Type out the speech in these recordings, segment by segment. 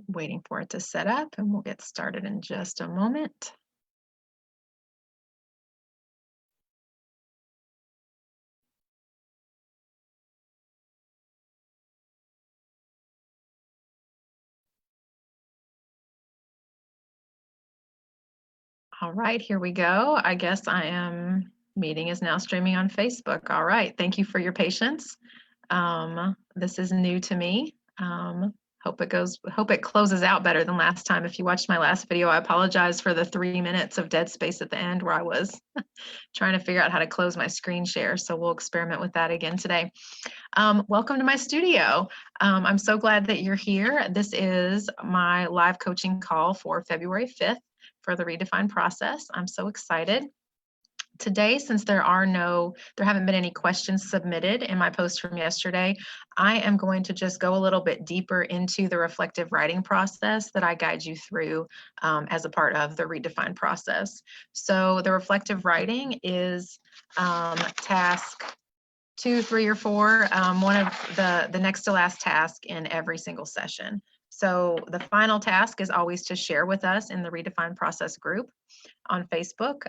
Waiting for it to set up, and we'll get started in just a moment. All right, here we go. I guess meeting is now streaming on Facebook. All right, thank you for your patience. This is new to me. Hope it closes out better than last time. If you watched my last video, I apologize for the 3 minutes of dead space at the end where I was trying to figure out how to close my screen share. So we'll experiment with that again today. Welcome to my studio. I'm so glad that you're here. This is my live coaching call for February 5th for the Redefined Process. I'm so excited. Today, since there haven't been any questions submitted in my post from yesterday, I am going to just go a little bit deeper into the reflective writing process that I guide you through as a part of the Redefined Process. So the reflective writing is task 2, 3, or 4, one of the next to last task in every single session. So the final task is always to share with us in the Redefined Process group on Facebook,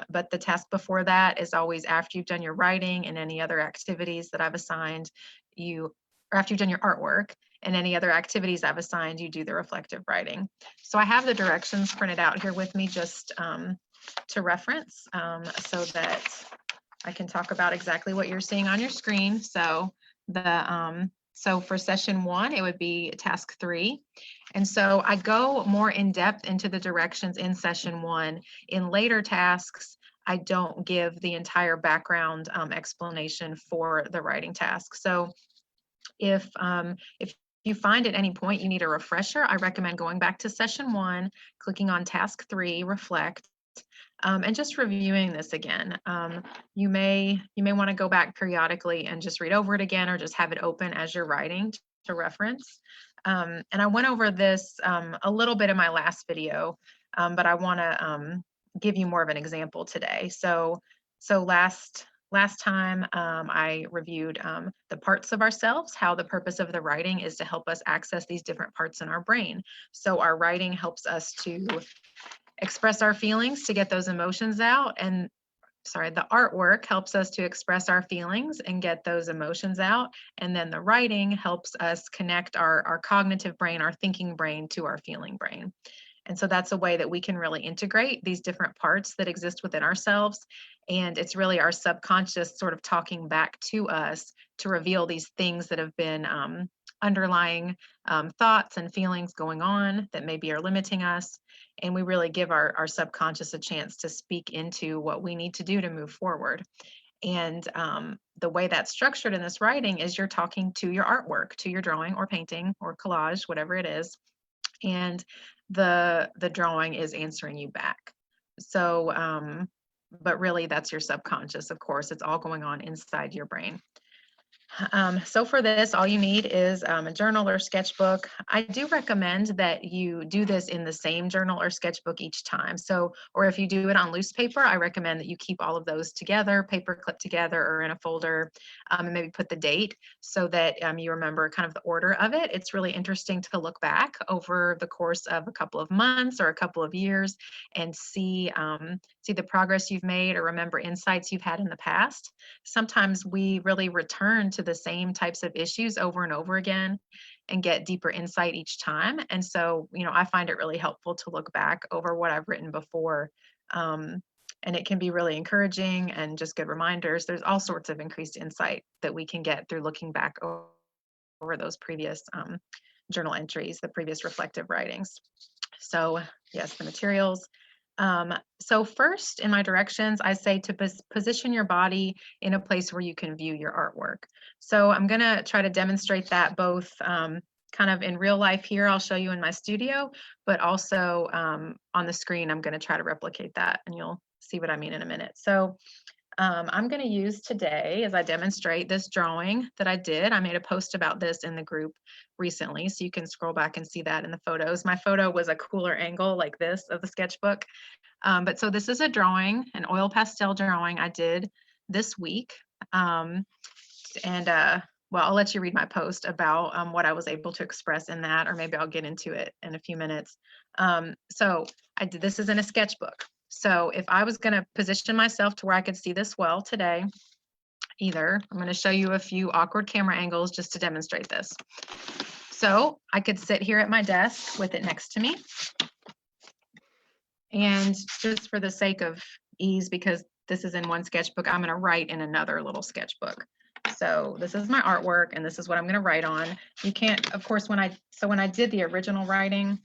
but the task before that is always after you've done your writing and any other activities that I've assigned you, or after you've done your artwork and any other activities I've assigned, you do the reflective writing. So I have the directions printed out here with me just to reference so that I can talk about exactly what you're seeing on your screen. So so for session 1, it would be task 3. And so I go more in depth into the directions in session 1. In later tasks, I don't give the entire background explanation for the writing task. So if you find at any point you need a refresher, I recommend going back to session 1, clicking on task 3, reflect, and just reviewing this again. You may want to go back periodically and just read over it again, or just have it open as you're writing to reference. And I went over this a little bit in my last video, but I want to give you more of an example today. So last time I reviewed the parts of ourselves, how the purpose of the writing is to help us access these different parts in our brain. So our writing helps us to express our feelings, to get those emotions out, and the artwork helps us to express our feelings and get those emotions out, and then the writing helps us connect our cognitive brain, our thinking brain, to our feeling brain. And so that's a way that we can really integrate these different parts that exist within ourselves. And it's really our subconscious sort of talking back to us to reveal these things that have been underlying thoughts and feelings going on that maybe are limiting us. And we really give our subconscious a chance to speak into what we need to do to move forward. And the way that's structured in this writing is you're talking to your artwork, to your drawing or painting or collage, whatever it is. And the drawing is answering you back. So, but really that's your subconscious, of course. It's all going on inside your brain. So for this, all you need is a journal or sketchbook. I do recommend that you do this in the same journal or sketchbook each time. So, or if you do it on loose paper, I recommend that you keep all of those together, paper clipped together or in a folder, and maybe put the date so that you remember kind of the order of it. It's really interesting to look back over the course of a couple of months or a couple of years and see the progress you've made or remember insights you've had in the past. Sometimes we really return to the same types of issues over and over again and get deeper insight each time. And so, I find it really helpful to look back over what I've written before. And it can be really encouraging and just good reminders. There's all sorts of increased insight that we can get through looking back over those previous journal entries, the previous reflective writings. So yes, the materials. So first in my directions, I say to position your body in a place where you can view your artwork. So I'm gonna try to demonstrate that both kind of in real life here, I'll show you in my studio, but also on the screen, I'm gonna try to replicate that and you'll see what I mean in a minute. So I'm going to use today as I demonstrate this drawing that I did. I made a post about this in the group recently, so you can scroll back and see that in the photos. My photo was a cooler angle like this of the sketchbook. But so this is a drawing, an oil pastel drawing I did this week. And well, I'll let you read my post about what I was able to express in that, or maybe I'll get into it in a few minutes. So this is in a sketchbook. So if I was going to position myself to where I could see this well today, I'm going to show you a few awkward camera angles just to demonstrate this. So I could sit here at my desk with it next to me. And just for the sake of ease, because this is in one sketchbook, I'm going to write in another little sketchbook. So this is my artwork, and this is what I'm going to write on. You can't, of course, when I did the original writing,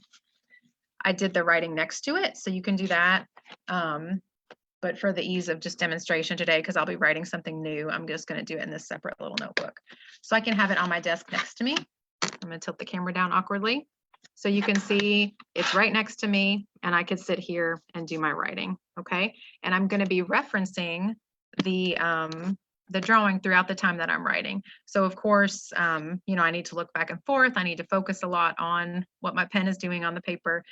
I did the writing next to it, so you can do that. But for the ease of just demonstration today, because I'll be writing something new, I'm just going to do it in this separate little notebook. So I can have it on my desk next to me. I'm going to tilt the camera down awkwardly. So you can see it's right next to me, and I could sit here and do my writing, okay? And I'm going to be referencing the drawing throughout the time that I'm writing. So of course, you know, I need to look back and forth. I need to focus a lot on what my pen is doing on the paper,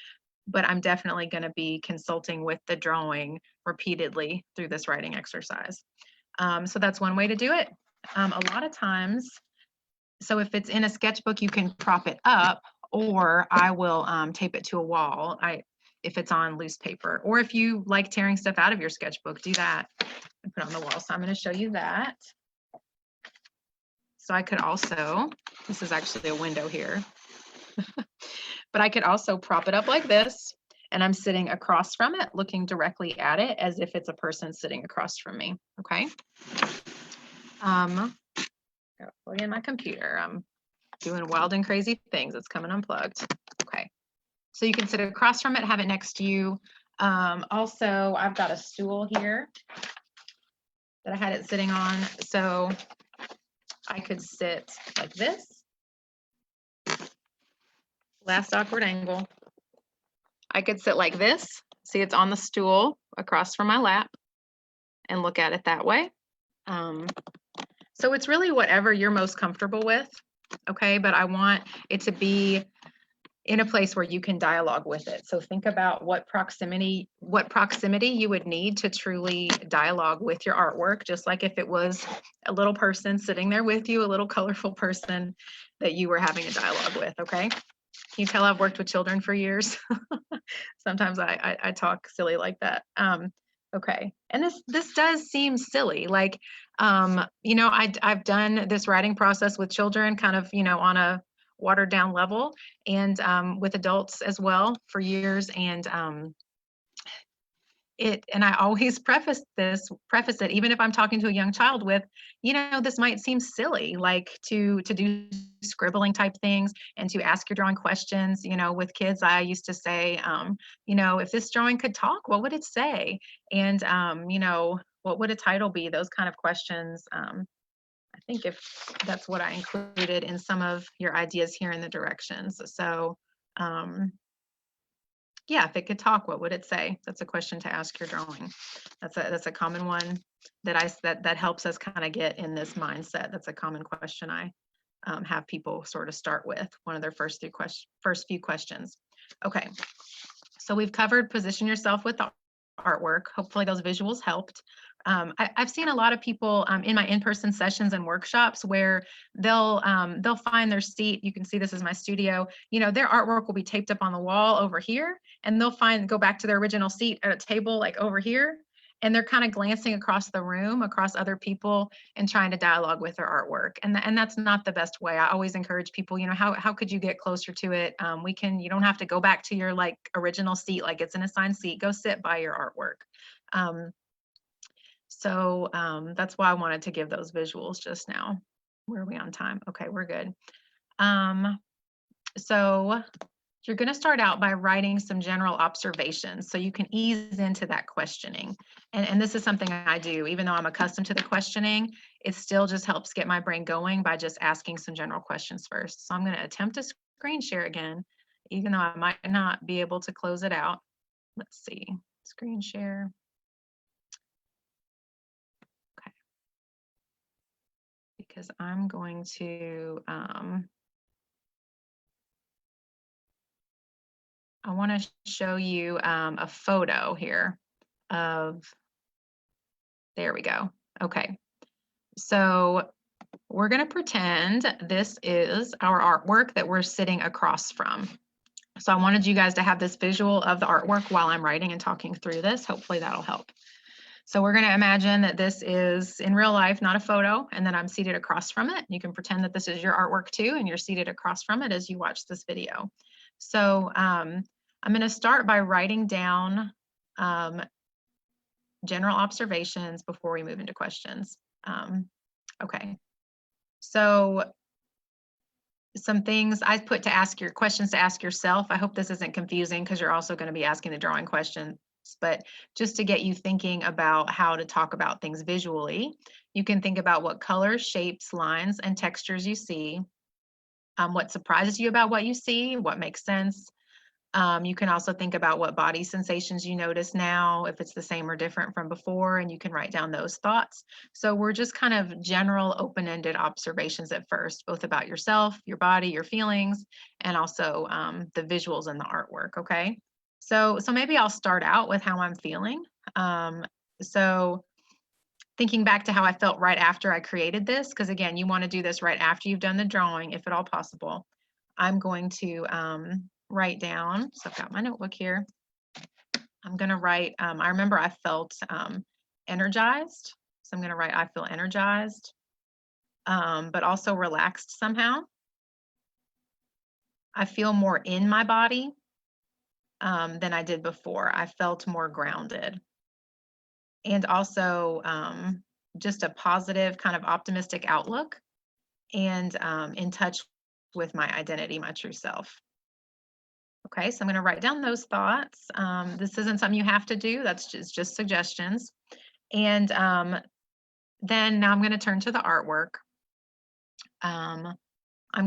but I'm definitely going to be consulting with the drawing repeatedly through this writing exercise. So that's one way to do it. A lot of times, so if it's in a sketchbook, you can prop it up, or I will tape it to a wall if it's on loose paper. Or if you like tearing stuff out of your sketchbook, do that and put it on the wall. So I'm going to show you that. So I could also, this is actually a window here, but I could also prop it up like this, and I'm sitting across from it, looking directly at it as if it's a person sitting across from me, okay? Gotta plug in my computer. I'm doing wild and crazy things. It's coming unplugged. Okay. So you can sit across from it, have it next to you. Also, I've got a stool here that I had it sitting on. So I could sit like this. Last awkward angle. I could sit like this. See, it's on the stool across from my lap, and look at it that way. So it's really whatever you're most comfortable with, okay? But I want it to be in a place where you can dialogue with it. So think about what proximity you would need to truly dialogue with your artwork, just like if it was a little person sitting there with you, a little colorful person that you were having a dialogue with, okay? Can you tell I've worked with children for years? Sometimes I talk silly like that. Okay, and this does seem silly, like, you know, I've done this writing process with children kind of, you know, on a watered down level, and with adults as well for years, and I always preface it, even if I'm talking to a young child, with, you know, this might seem silly, like to do scribbling type things and to ask your drawing questions. You know, with kids, I used to say, you know, if this drawing could talk, what would it say? And, you know, what would a title be? Those kind of questions. I think if that's what I included in some of your ideas here in the directions. So, yeah, if it could talk, what would it say? That's a question to ask your drawing. That's a common one that helps us kind of get in this mindset. That's a common question I have people sort of start with, one of their first few questions. Okay, so we've covered position yourself with the artwork. Hopefully those visuals helped. I've seen a lot of people in my in-person sessions and workshops where they'll find their seat. You can see this is my studio. You know, their artwork will be taped up on the wall over here, and they'll go back to their original seat at a table like over here, and they're kind of glancing across the room, across other people, and trying to dialogue with their artwork. And that's not the best way. I always encourage people, you know, how could you get closer to it? You don't have to go back to your like original seat, like it's an assigned seat. Go sit by your artwork. So that's why I wanted to give those visuals just now. Where are we on time? Okay, we're good. So you're going to start out by writing some general observations so you can ease into that questioning. And this is something I do. Even though I'm accustomed to the questioning, it still just helps get my brain going by just asking some general questions first. So I'm going to attempt to screen share again, even though I might not be able to close it out. Let's see, screen share. Okay. Because I'm going to, I want to show you a photo here of, there we go. Okay, so we're going to pretend this is our artwork that we're sitting across from. So I wanted you guys to have this visual of the artwork while I'm writing and talking through this. Hopefully that'll help. So we're going to imagine that this is in real life, not a photo, and that I'm seated across from it. You can pretend that this is your artwork too, and you're seated across from it as you watch this video. So I'm going to start by writing down general observations before we move into questions. Okay, so some things I put to ask your questions to ask yourself. I hope this isn't confusing because you're also going to be asking the drawing questions, but just to get you thinking about how to talk about things visually, you can think about what colors, shapes, lines, and textures you see, what surprises you about what you see, what makes sense. You can also think about what body sensations you notice now, if it's the same or different from before, and you can write down those thoughts. So we're just kind of general open-ended observations at first, both about yourself, your body, your feelings, and also the visuals in the artwork, okay? So maybe I'll start out with how I'm feeling. So thinking back to how I felt right after I created this, because again, you want to do this right after you've done the drawing, if at all possible. I'm going to write down, so I've got my notebook here. I'm going to write, I remember I felt energized. So I'm going to write, I feel energized, but also relaxed somehow. I feel more in my body than I did before. I felt more grounded. And also just a positive kind of optimistic outlook and in touch with my identity, my true self. Okay, so I'm going to write down those thoughts. This isn't something you have to do. That's just suggestions. And then now I'm going to turn to the artwork. I'm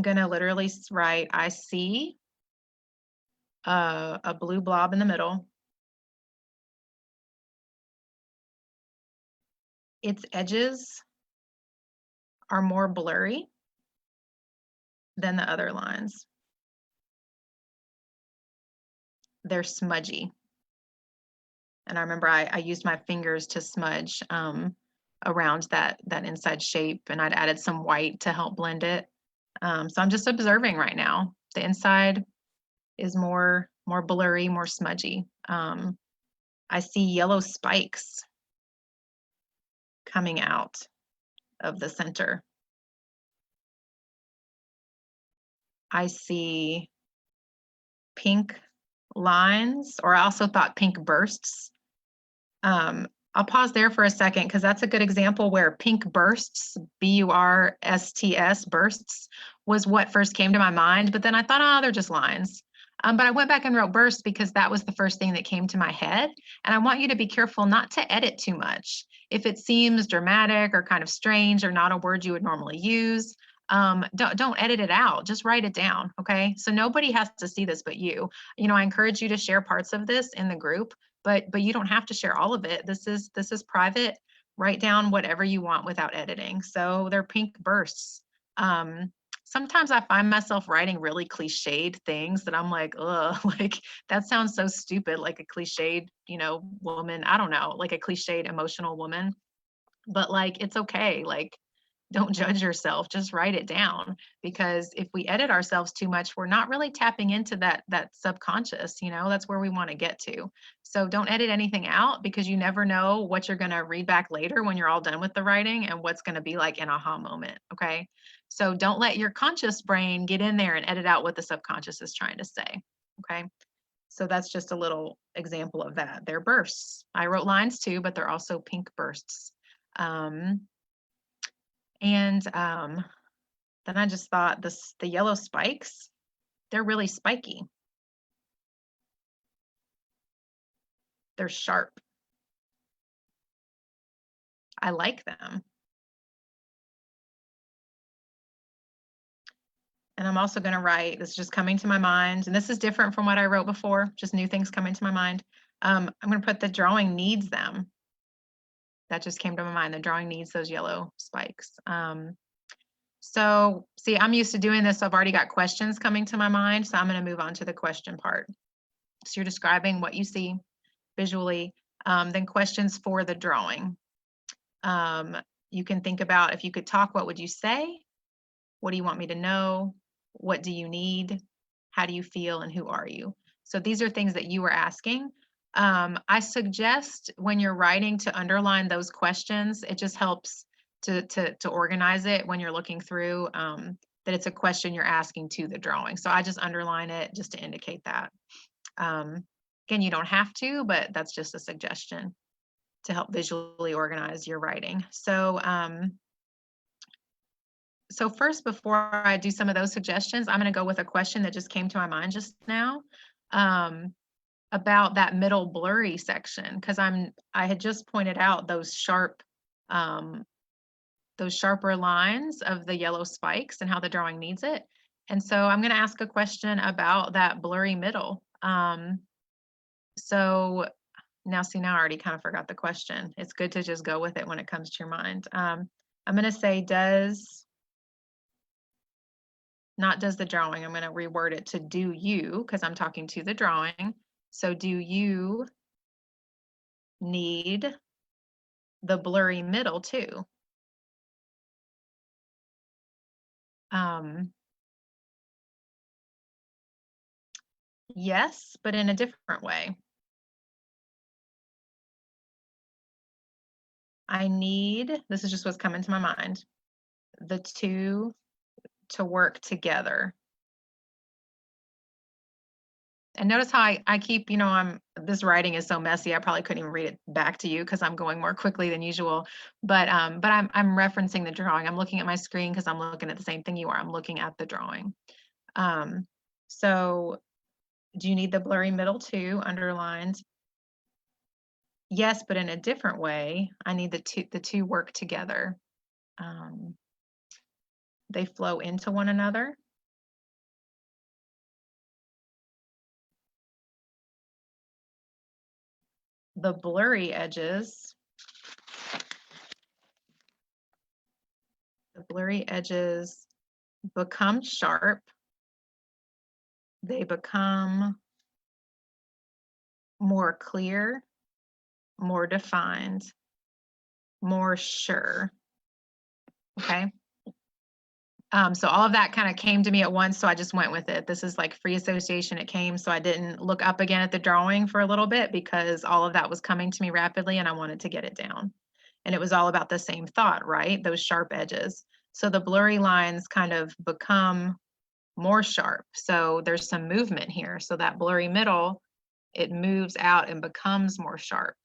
going to literally write, I see a blue blob in the middle. Its edges are more blurry than the other lines. They're smudgy. And I remember I used my fingers to smudge around that inside shape, and I'd added some white to help blend it. So I'm just observing right now. The inside is more blurry, more smudgy. I see yellow spikes coming out of the center. I see pink lines, or I also thought pink bursts. I'll pause there for a second because that's a good example where pink bursts, B-U-R-S-T-S, bursts, was what first came to my mind. But then I thought, oh, they're just lines. But I went back and wrote bursts because that was the first thing that came to my head. And I want you to be careful not to edit too much. If it seems dramatic or kind of strange or not a word you would normally use, don't edit it out. Just write it down, okay? So nobody has to see this but you. You know, I encourage you to share parts of this in the group, but you don't have to share all of it. This is private. Write down whatever you want without editing. So they're pink bursts. Sometimes I find myself writing really cliched things that I'm like, ugh, like that sounds so stupid, like a cliched, you know, woman. I don't know, like a cliched emotional woman. But like, it's okay. Like, don't judge yourself, just write it down, because if we edit ourselves too much, we're not really tapping into that subconscious, you know, that's where we want to get to. So don't edit anything out, because you never know what you're going to read back later when you're all done with the writing and what's going to be like an aha moment. Okay, so don't let your conscious brain get in there and edit out what the subconscious is trying to say. Okay, so that's just a little example of that. They're bursts. I wrote lines too, but they're also pink bursts. And then I just thought the yellow spikes, they're really spiky. They're sharp. I like them. And I'm also going to write, this is just coming to my mind, and this is different from what I wrote before, just new things coming to my mind. I'm going to put the drawing needs them. That just came to my mind. The drawing needs those yellow spikes. So see, I'm used to doing this. So I've already got questions coming to my mind. So I'm going to move on to the question part. So you're describing what you see visually, then questions for the drawing. you can think about, if you could talk, what would you say? What do you want me to know? What do you need? How do you feel? And who are you? So these are things that you were asking. I suggest when you're writing to underline those questions. It just helps to organize it when you're looking through, that it's a question you're asking to the drawing. So I just underline it just to indicate that. Again, you don't have to, but that's just a suggestion to help visually organize your writing. So first, before I do some of those suggestions, I'm going to go with a question that just came to my mind just now, about that middle blurry section, because I had just pointed out um, those sharper lines of the yellow spikes and how the drawing needs it. And so I'm going to ask a question about that blurry middle. So now, see, now I already kind of forgot the question. It's good to just go with it when it comes to your mind. I'm going to say, not does the drawing, I'm going to reword it to do you, because I'm talking to the drawing. So do you need the blurry middle too? Yes, but in a different way. I need, this is just what's coming to my mind, the two to work together. And notice how I keep, this writing is so messy, I probably couldn't even read it back to you because I'm going more quickly than usual. But I'm referencing the drawing. I'm looking at my screen because I'm looking at the same thing you are. I'm looking at the drawing. So do you need the blurry middle too, underlined? Yes, but in a different way. I need the two work together. They flow into one another. The blurry edges become sharp. They become more clear, more defined, more sure. Okay. So all of that kind of came to me at once, so I just went with it. This is like free association. It came, so I didn't look up again at the drawing for a little bit because all of that was coming to me rapidly and I wanted to get it down. And it was all about the same thought, right? Those sharp edges. So the blurry lines kind of become more sharp. So there's some movement here. So that blurry middle, it moves out and becomes more sharp.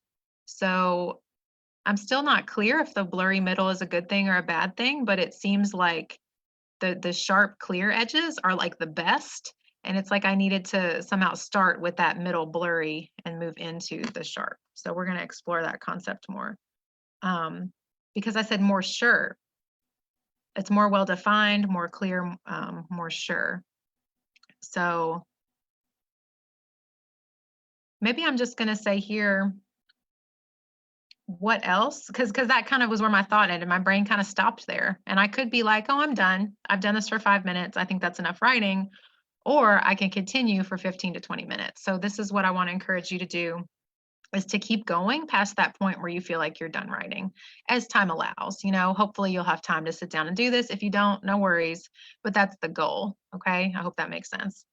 So I'm still not clear if the blurry middle is a good thing or a bad thing, but it seems like the sharp clear edges are like the best. And it's like I needed to somehow start with that middle blurry and move into the sharp. So we're going to explore that concept more. Because I said more sure. It's more well defined, more clear, more sure. So maybe I'm just going to say here, what else? Because that kind of was where my thought ended. My brain kind of stopped there. And I could be like, oh, I'm done. I've done this for 5 minutes. I think that's enough writing. Or I can continue for 15 to 20 minutes. So this is what I want to encourage you to do, is to keep going past that point where you feel like you're done writing as time allows. Hopefully you'll have time to sit down and do this. If you don't, no worries, but that's the goal. Okay. I hope that makes sense.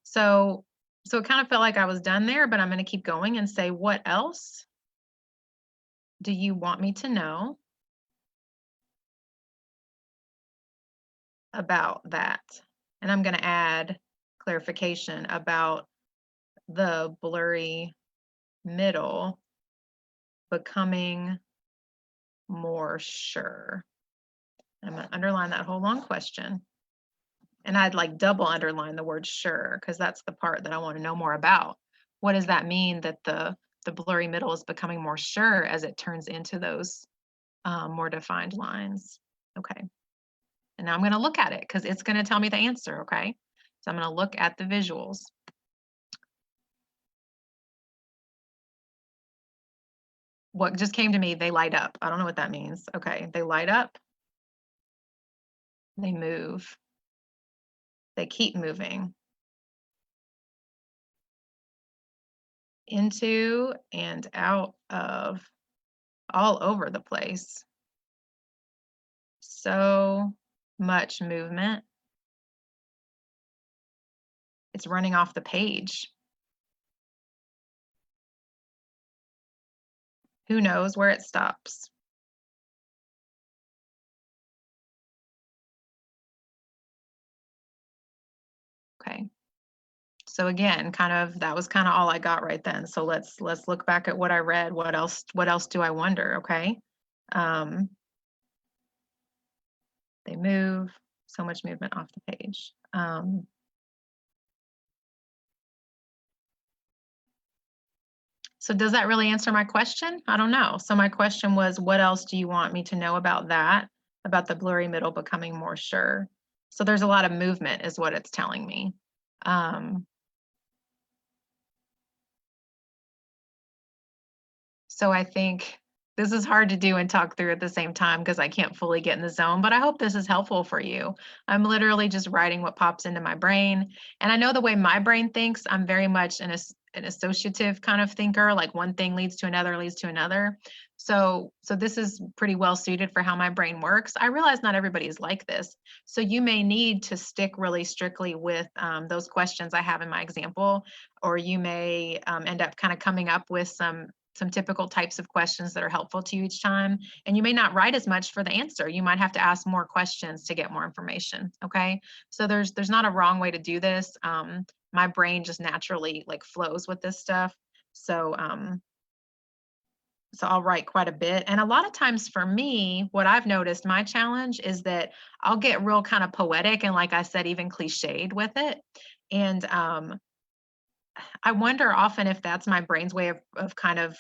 So it kind of felt like I was done there, but I'm going to keep going and say, what else do you want me to know about that? And I'm going to add clarification about the blurry middle becoming more sure. I'm going to underline that whole long question. And I'd like double underline the word sure, because that's the part that I want to know more about. What does that mean that the blurry middle is becoming more sure as it turns into those more defined lines? Okay. And now I'm going to look at it because it's going to tell me the answer. Okay. So I'm going to look at the visuals. What just came to me, they light up. I don't know what that means. Okay. They light up. They move. They keep moving. Into and out of, all over the place. so much movement. It's running off the page. Who knows where it stops? Okay. So again, that was kind of all I got right then. So let's look back at what I read. What else do I wonder? Okay. Um, they move, so much movement off the page. So does that really answer my question? I don't know. So my question was, what else do you want me to know about that, about the blurry middle becoming more sure? So there's a lot of movement is what it's telling me. So I think this is hard to do and talk through at the same time because I can't fully get in the zone, but I hope this is helpful for you. I'm literally just writing what pops into my brain. And I know the way my brain thinks, I'm very much an associative kind of thinker, like one thing leads to another, leads to another. So this is pretty well suited for how my brain works. I realize not everybody is like this. So you may need to stick really strictly with those questions I have in my example, or you may end up kind of coming up with some typical types of questions that are helpful to you each time. And you may not write as much for the answer. You might have to ask more questions to get more information. Okay. So there's not a wrong way to do this. My brain just naturally like flows with this stuff. So so I'll write quite a bit. And a lot of times for me, what I've noticed, my challenge is that I'll get real kind of poetic and, like I said, even cliched with it. And I wonder often if that's my brain's way of kind of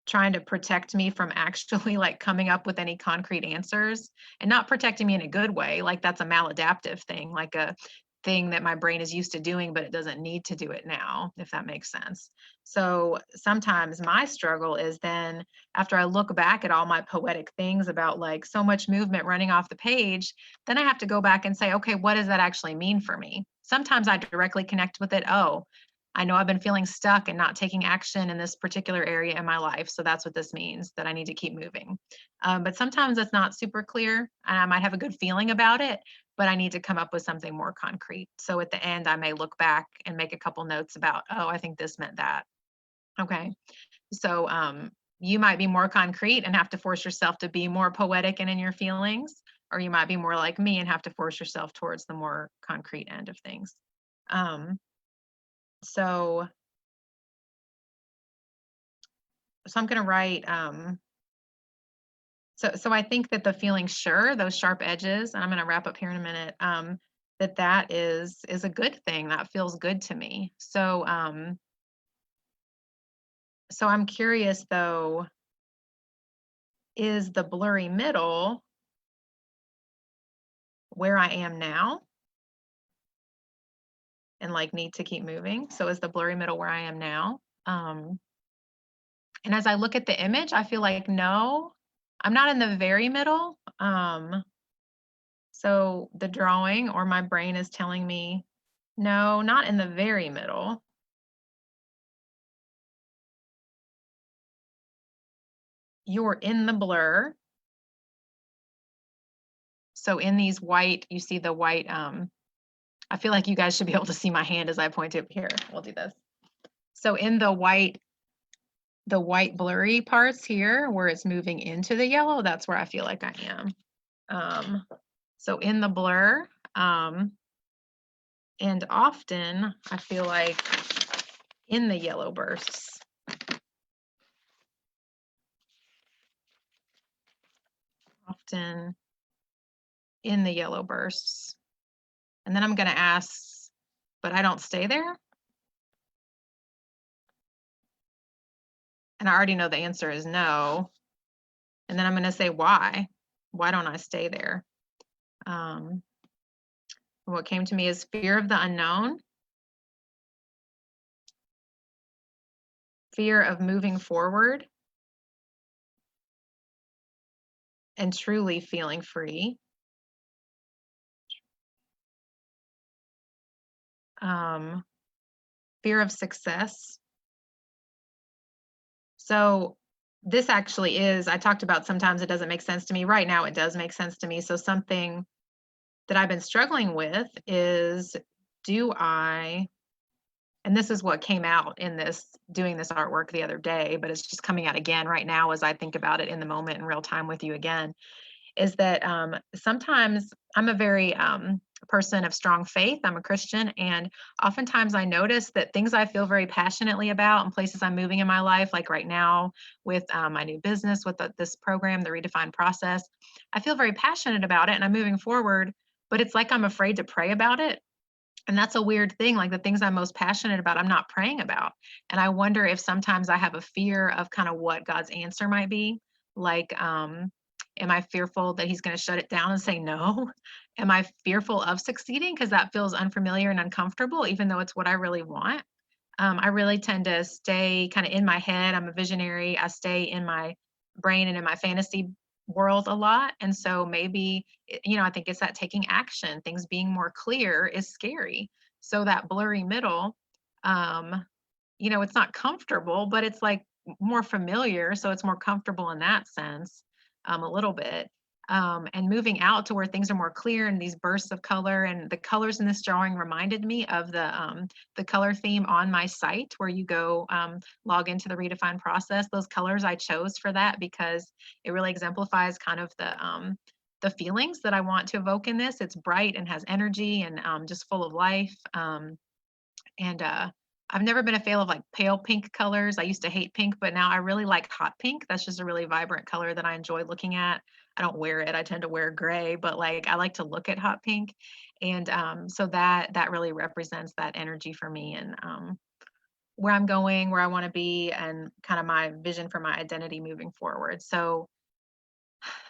trying to protect me from actually like coming up with any concrete answers, and not protecting me in a good way. Like that's a maladaptive thing, like a thing that my brain is used to doing, but it doesn't need to do it now, if that makes sense. So sometimes my struggle is then after I look back at all my poetic things about like so much movement running off the page, then I have to go back and say, okay, what does that actually mean for me? Sometimes I directly connect with it. Oh, I know I've been feeling stuck and not taking action in this particular area in my life. So that's what this means, that I need to keep moving. But sometimes it's not super clear and I might have a good feeling about it, but I need to come up with something more concrete. So at the end, I may look back and make a couple notes about, oh, I think this meant that. Okay. So you might be more concrete and have to force yourself to be more poetic and in your feelings, or you might be more like me and have to force yourself towards the more concrete end of things. Um, so so I'm going to write so I think that the feeling sure, those sharp edges, and I'm going to wrap up here in a minute, that is a good thing. That feels good to me. So I'm curious though, is the blurry middle where I am now and like need to keep moving? So is the blurry middle where I am now? And as I look at the image, I feel like no, I'm not in the very middle. So the drawing or my brain is telling me, no, not in the very middle. You're in the blur. So in these white, you see the white, I feel like you guys should be able to see my hand as I point it here. We'll do this. So in the white blurry parts here where it's moving into the yellow, that's where I feel like I am. So in the blur, and often I feel like in the yellow bursts. Often in the yellow bursts. And then I'm going to ask, but I don't stay there? And I already know the answer is no. And then I'm going to say, why? Why don't I stay there? What came to me is fear of the unknown, fear of moving forward, and truly feeling free. Fear of success. So this actually is, I talked about sometimes it doesn't make sense to me. Right now, it does make sense to me. So something that I've been struggling with is, do I, and this is what came out in this doing this artwork the other day, but it's just coming out again right now as I think about it in the moment in real time with you again, is that sometimes I'm a very person of strong faith. I'm a Christian, and oftentimes I notice that things I feel very passionately about and places I'm moving in my life, like right now with my new business, with this program, the Redefined Process, I feel very passionate about it and I'm moving forward, but it's like I'm afraid to pray about it. And that's a weird thing. Like the things I'm most passionate about, I'm not praying about. And I wonder if sometimes I have a fear of kind of what God's answer might be. Like, am I fearful that he's going to shut it down and say no? Am I fearful of succeeding because that feels unfamiliar and uncomfortable, even though it's what I really want? I really tend to stay kind of in my head. I'm a visionary. I stay in my brain and in my fantasy world a lot. And so maybe, I think it's that taking action, things being more clear is scary. So that blurry middle, um, it's not comfortable, but it's like more familiar. So it's more comfortable in that sense, a little bit. And moving out to where things are more clear and these bursts of color, and the colors in this drawing reminded me of the color theme on my site where you go log into the Redefined Process. Those colors I chose for that because it really exemplifies kind of the feelings that I want to evoke in this. It's bright and has energy and just full of life. And I've never been a fan of like pale pink colors. I used to hate pink, but now I really like hot pink. That's just a really vibrant color that I enjoy looking at. I don't wear it. I tend to wear gray, but like I like to look at hot pink. And so that really represents that energy for me and where I'm going, where I want to be, and kind of my vision for my identity moving forward. So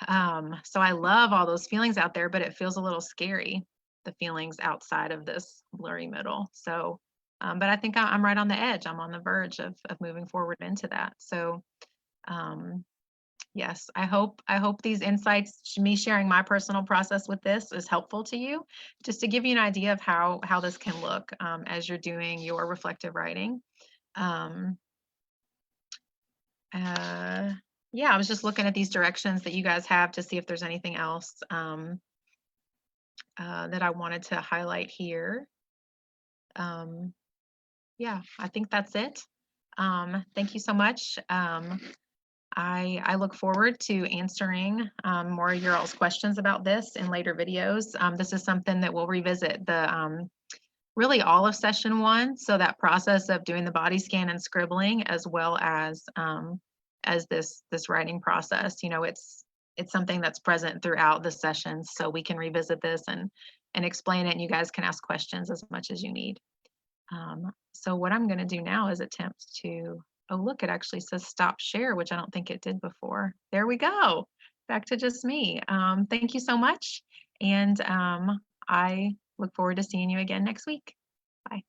I love all those feelings out there, but it feels a little scary, the feelings outside of this blurry middle. So, but I think I'm right on the edge. I'm on the verge of moving forward into that. So, um, yes, I hope these insights, me sharing my personal process with this, is helpful to you, just to give you an idea of how this can look as you're doing your reflective writing. Um, uh, yeah, I was just looking at these directions that you guys have to see if there's anything else that I wanted to highlight here. Um, yeah, I think that's it. Thank you so much. I look forward to answering more of your all's questions about this in later videos. This is something that we'll revisit really all of session one. So that process of doing the body scan and scribbling, as well as this writing process. It's something that's present throughout the sessions, so we can revisit this and explain it, and you guys can ask questions as much as you need. So what I'm going to do now is attempt to, oh, look, it actually says stop share, which I don't think it did before. There we go. Back to just me. Thank you so much. And I look forward to seeing you again next week. Bye.